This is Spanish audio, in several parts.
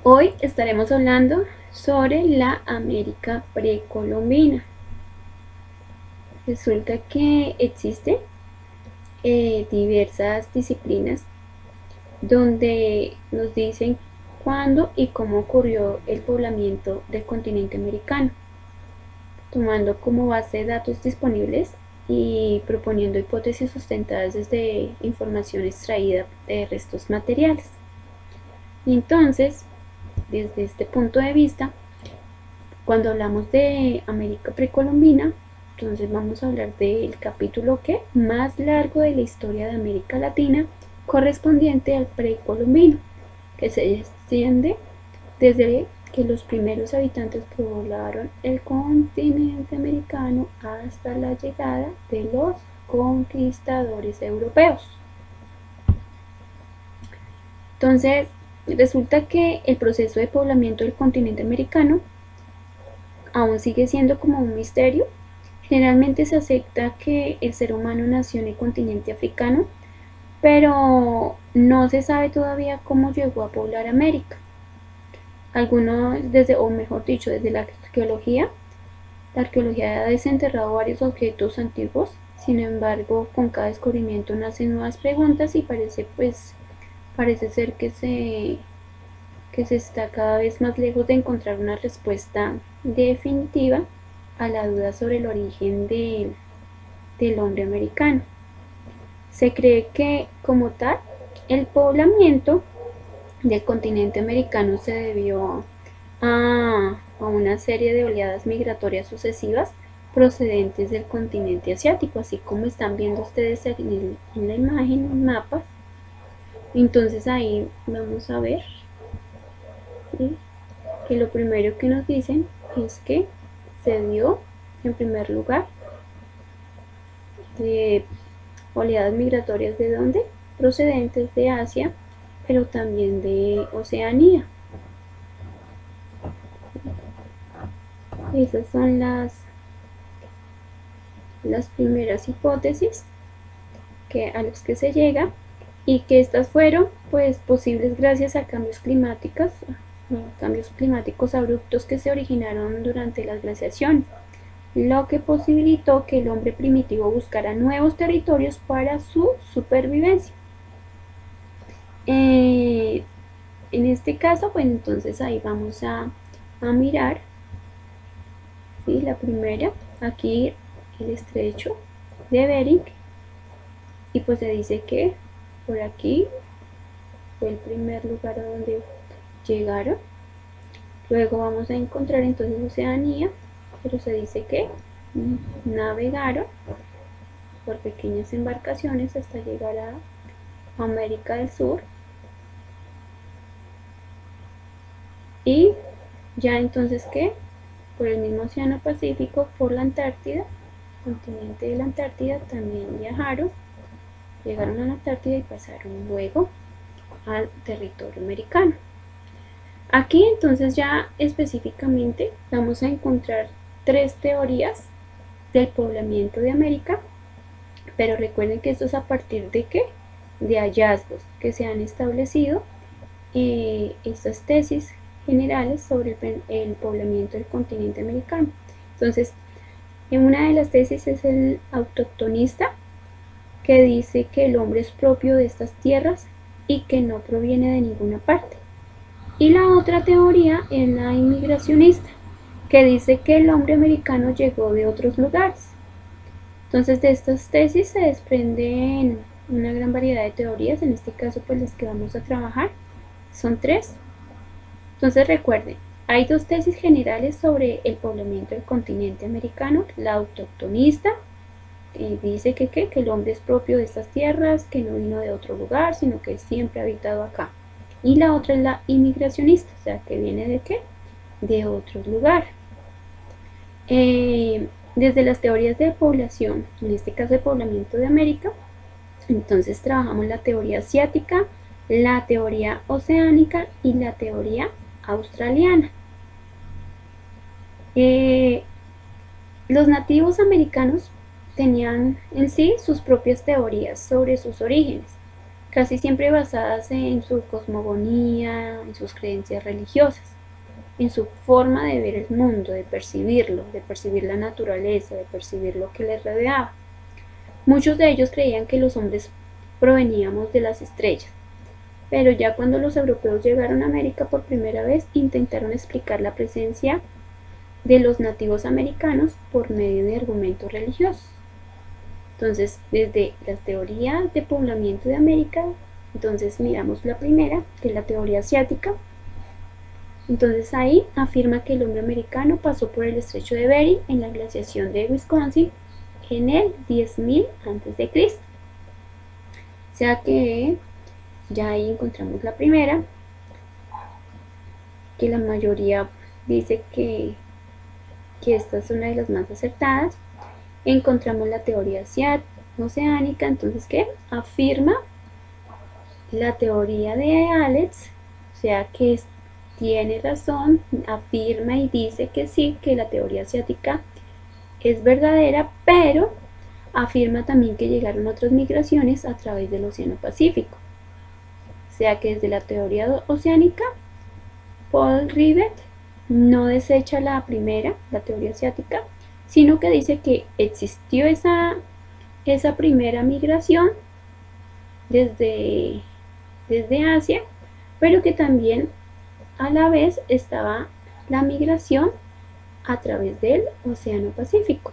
Hoy estaremos hablando sobre la América precolombina. Resulta que existen diversas disciplinas donde nos dicen cuándo y cómo ocurrió el poblamiento del continente americano, tomando como base datos disponibles y proponiendo hipótesis sustentadas desde información extraída de restos materiales. Entonces, desde este punto de vista, cuando hablamos de América precolombina, entonces vamos a hablar del capítulo que más largo de la historia de América Latina, correspondiente al precolombino, que se extiende desde que los primeros habitantes poblaron el continente americano hasta la llegada de los conquistadores europeos. Entonces, resulta que el proceso de poblamiento del continente americano aún sigue siendo como un misterio. Generalmente se acepta que el ser humano nació en el continente africano, pero no se sabe todavía cómo llegó a poblar América. Algunos, o mejor dicho, desde la arqueología ha desenterrado varios objetos antiguos. Sin embargo, con cada descubrimiento nacen nuevas preguntas y parece ser que se está cada vez más lejos de encontrar una respuesta definitiva a la duda sobre el origen del hombre americano. Se cree que, como tal, el poblamiento del continente americano se debió a una serie de oleadas migratorias sucesivas procedentes del continente asiático, así como están viendo ustedes en la imagen, en mapas. Entonces ahí vamos a ver, ¿sí?, que lo primero que nos dicen es que se dio, en primer lugar, de oleadas migratorias ¿de dónde? Procedentes de Asia, pero también de Oceanía. Esas son las primeras hipótesis a las que se llega, y que estas fueron pues posibles gracias a cambios climáticos abruptos que se originaron durante las glaciaciones, lo que posibilitó que el hombre primitivo buscara nuevos territorios para su supervivencia. En este caso, pues entonces ahí vamos a mirar, ¿sí?, la primera, aquí el estrecho de Bering, y pues se dice que por aquí fue el primer lugar a donde llegaron. Luego vamos a encontrar entonces Oceanía, pero se dice que navegaron por pequeñas embarcaciones hasta llegar a América del Sur, y ya entonces que por el mismo Océano Pacífico, por la Antártida, continente de la Antártida, también llegaron a la Antártida y pasaron luego al territorio americano. Aquí entonces ya específicamente vamos a encontrar tres teorías del poblamiento de América, pero recuerden que esto es a partir de ¿qué? De hallazgos que se han establecido, estas tesis generales sobre el poblamiento del continente americano. Entonces, en una de las tesis es el autoctonista, que dice que el hombre es propio de estas tierras y que no proviene de ninguna parte. Y la otra teoría es la inmigracionista, que dice que el hombre americano llegó de otros lugares. Entonces, de estas tesis se desprenden una gran variedad de teorías. En este caso, pues las que vamos a trabajar son tres. Entonces, recuerden, hay dos tesis generales sobre el poblamiento del continente americano. La autoctonista dice que el hombre es propio de estas tierras, que no vino de otro lugar, sino que siempre ha habitado acá. Y la otra es la inmigracionista, o sea, que viene de ¿qué? De otro lugar. Desde las teorías de población, en este caso de poblamiento de América, entonces trabajamos la teoría asiática, la teoría oceánica y la teoría australiana. Los nativos americanos tenían en sí sus propias teorías sobre sus orígenes. casi siempre basadas en su cosmogonía, en sus creencias religiosas, en su forma de ver el mundo, de percibirlo, de percibir la naturaleza, de percibir lo que les rodeaba. Muchos de ellos creían que los hombres proveníamos de las estrellas, pero ya cuando los europeos llegaron a América por primera vez, intentaron explicar la presencia de los nativos americanos por medio de argumentos religiosos. Entonces, desde las teorías de poblamiento de América, entonces miramos la primera, que es la teoría asiática. Entonces ahí afirma que el hombre americano pasó por el estrecho de Bering en la glaciación de Wisconsin en el 10.000 a.C. O sea que ya ahí encontramos la primera, que la mayoría dice que esta es una de las más acertadas. Encontramos la teoría oceánica, entonces que afirma la teoría de Alex, o sea que tiene razón, afirma y dice que sí, que la teoría asiática es verdadera, pero afirma también que llegaron otras migraciones a través del Océano Pacífico. O sea que desde la teoría oceánica, Paul Rivet no desecha la primera, la teoría asiática, sino que dice que existió esa primera migración desde Asia, pero que también a la vez estaba la migración a través del Océano Pacífico.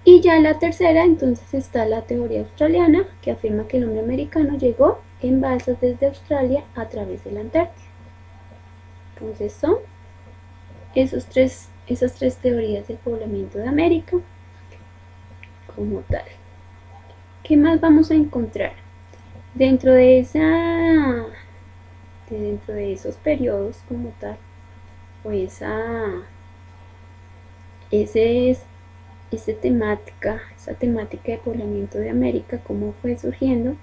Y ya en la tercera entonces está la teoría australiana, que afirma que el hombre americano llegó en balsas desde Australia a través de la Antártida. Entonces son esas tres teorías del poblamiento de América como tal. ¿Qué más vamos a encontrar? Dentro de esos periodos como tal, o esa temática de poblamiento de América, cómo fue surgiendo.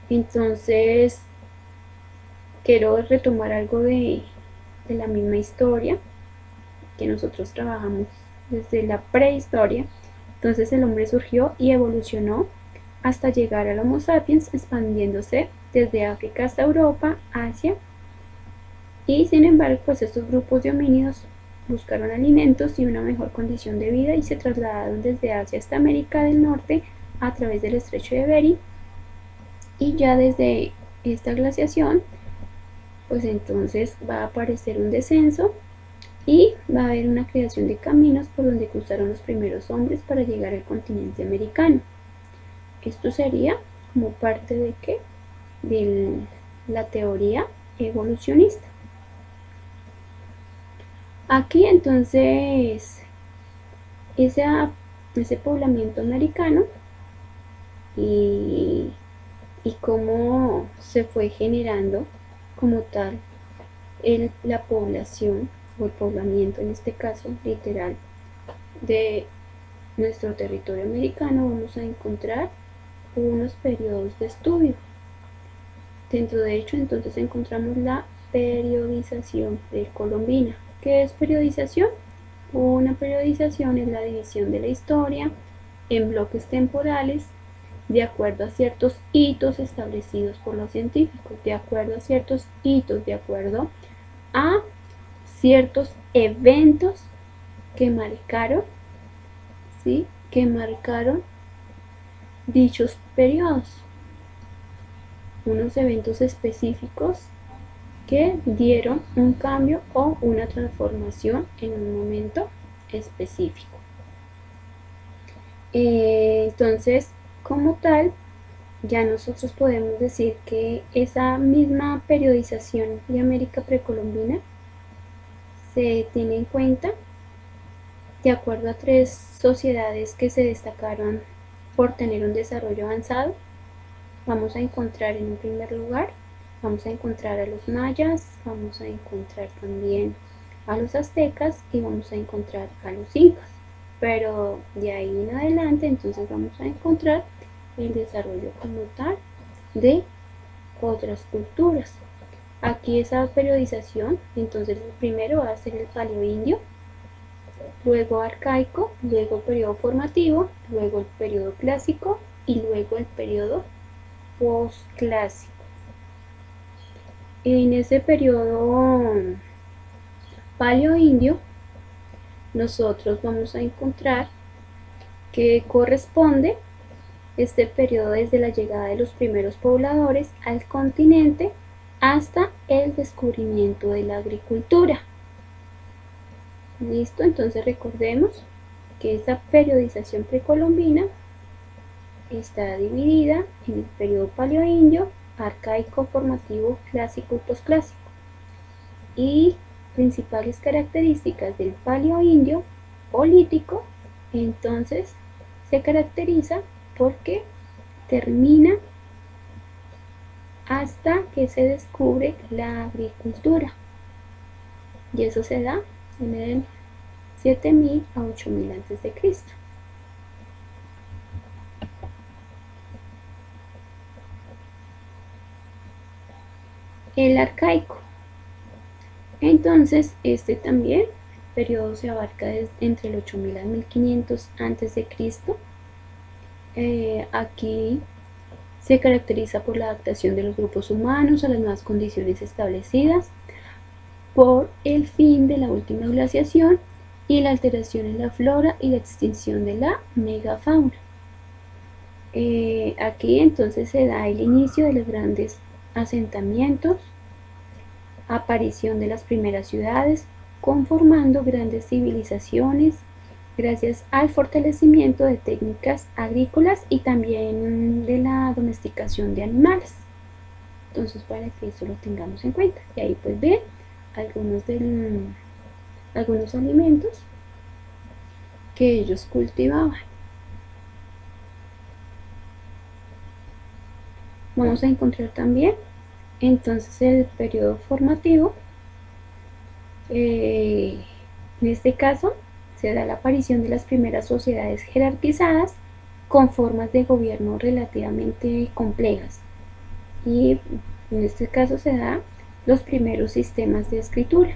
Entonces quiero retomar algo de la misma historia que nosotros trabajamos desde la prehistoria. Entonces el hombre surgió y evolucionó hasta llegar al Homo sapiens, expandiéndose desde África hasta Europa, Asia, y sin embargo pues estos grupos de homínidos buscaron alimentos y una mejor condición de vida y se trasladaron desde Asia hasta América del Norte a través del estrecho de Bering, y ya desde esta glaciación pues entonces va a aparecer un descenso y va a haber una creación de caminos por donde cruzaron los primeros hombres para llegar al continente americano. Esto sería como parte de ¿qué? De la teoría evolucionista. Aquí entonces ese poblamiento americano y cómo se fue generando como tal la población o el poblamiento, en este caso literal, de nuestro territorio americano, vamos a encontrar unos periodos de estudio. Dentro de hecho entonces encontramos la periodización precolombina. ¿Qué es periodización? Una periodización es la división de la historia en bloques temporales de acuerdo a ciertos hitos establecidos por los científicos, de acuerdo a ciertos hitos, de acuerdo a ciertos eventos que marcaron, ¿sí? Que marcaron dichos periodos, unos eventos específicos que dieron un cambio o una transformación en un momento específico. Entonces, como tal, ya nosotros podemos decir que esa misma periodización de América precolombina se tiene en cuenta de acuerdo a 3 sociedades que se destacaron por tener un desarrollo avanzado. Vamos a encontrar en un primer lugar, vamos a encontrar a los mayas, vamos a encontrar también a los aztecas y vamos a encontrar a los incas. Pero de ahí en adelante entonces vamos a encontrar el desarrollo como tal de otras culturas. Aquí esa periodización, entonces el primero va a ser el paleoindio, luego arcaico, luego periodo formativo, luego el periodo clásico y luego el periodo posclásico. En ese periodo paleoindio nosotros vamos a encontrar que corresponde este periodo desde la llegada de los primeros pobladores al continente hasta el descubrimiento de la agricultura. Listo, entonces recordemos que esta periodización precolombina está dividida en el periodo paleoindio, arcaico, formativo, clásico y posclásico. Y principales características del paleoindio o lítico, entonces se caracteriza porque termina hasta que se descubre la agricultura, y eso se da en el 7000 a 8000 a.C. El arcaico, entonces este también periodo se abarca entre el 8000 al 1500 a.C. Aquí se caracteriza por la adaptación de los grupos humanos a las nuevas condiciones establecidas, por el fin de la última glaciación y la alteración en la flora y la extinción de la megafauna. Aquí entonces se da el inicio de los grandes asentamientos, aparición de las primeras ciudades, conformando grandes civilizaciones gracias al fortalecimiento de técnicas agrícolas y también de la domesticación de animales. Entonces, para que eso lo tengamos en cuenta, y ahí pues ven algunos alimentos que ellos cultivaban. Vamos a encontrar también entonces el periodo formativo. En este caso se da la aparición de las primeras sociedades jerarquizadas con formas de gobierno relativamente complejas, y en este caso se da los primeros sistemas de escritura.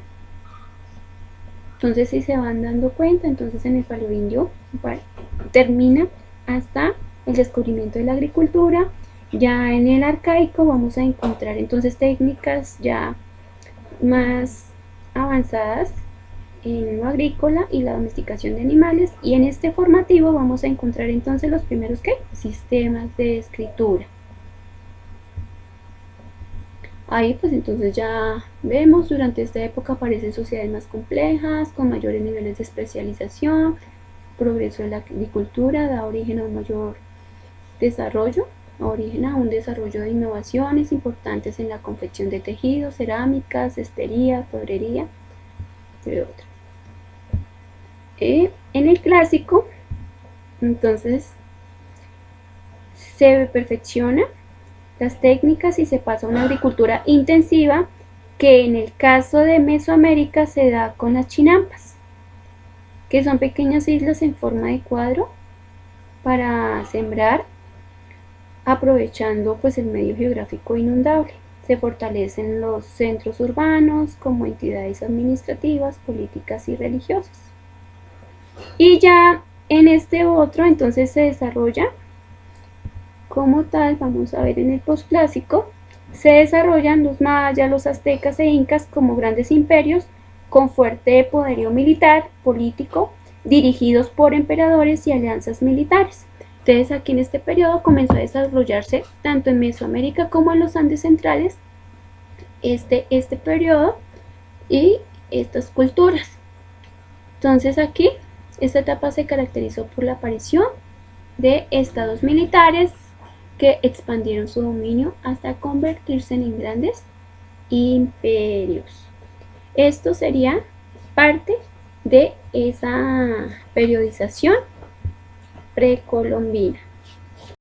Entonces, si se van dando cuenta, entonces en el paleoindio termina hasta el descubrimiento de la agricultura. Ya en el arcaico vamos a encontrar entonces técnicas ya más avanzadas en lo agrícola y la domesticación de animales, y en este formativo vamos a encontrar entonces los primeros sistemas de escritura. Ahí pues entonces ya vemos, durante esta época aparecen sociedades más complejas, con mayores niveles de especialización. El progreso de la agricultura da origen a un mayor desarrollo, a un desarrollo de innovaciones importantes en la confección de tejidos, cerámica, cestería, florería, entre otras. En el clásico, entonces, se perfecciona las técnicas y se pasa a una agricultura intensiva, que en el caso de Mesoamérica se da con las chinampas, que son pequeñas islas en forma de cuadro para sembrar, aprovechando pues el medio geográfico inundable. Se fortalecen los centros urbanos como entidades administrativas, políticas y religiosas. Y ya en este otro entonces se desarrolla como tal, vamos a ver en el posclásico, se desarrollan los mayas, los aztecas e incas como grandes imperios con fuerte poderío militar, político, dirigidos por emperadores y alianzas militares. Entonces aquí en este periodo comenzó a desarrollarse tanto en Mesoamérica como en los Andes centrales este periodo y estas culturas. Entonces aquí esta etapa se caracterizó por la aparición de estados militares que expandieron su dominio hasta convertirse en grandes imperios. Esto sería parte de esa periodización precolombina.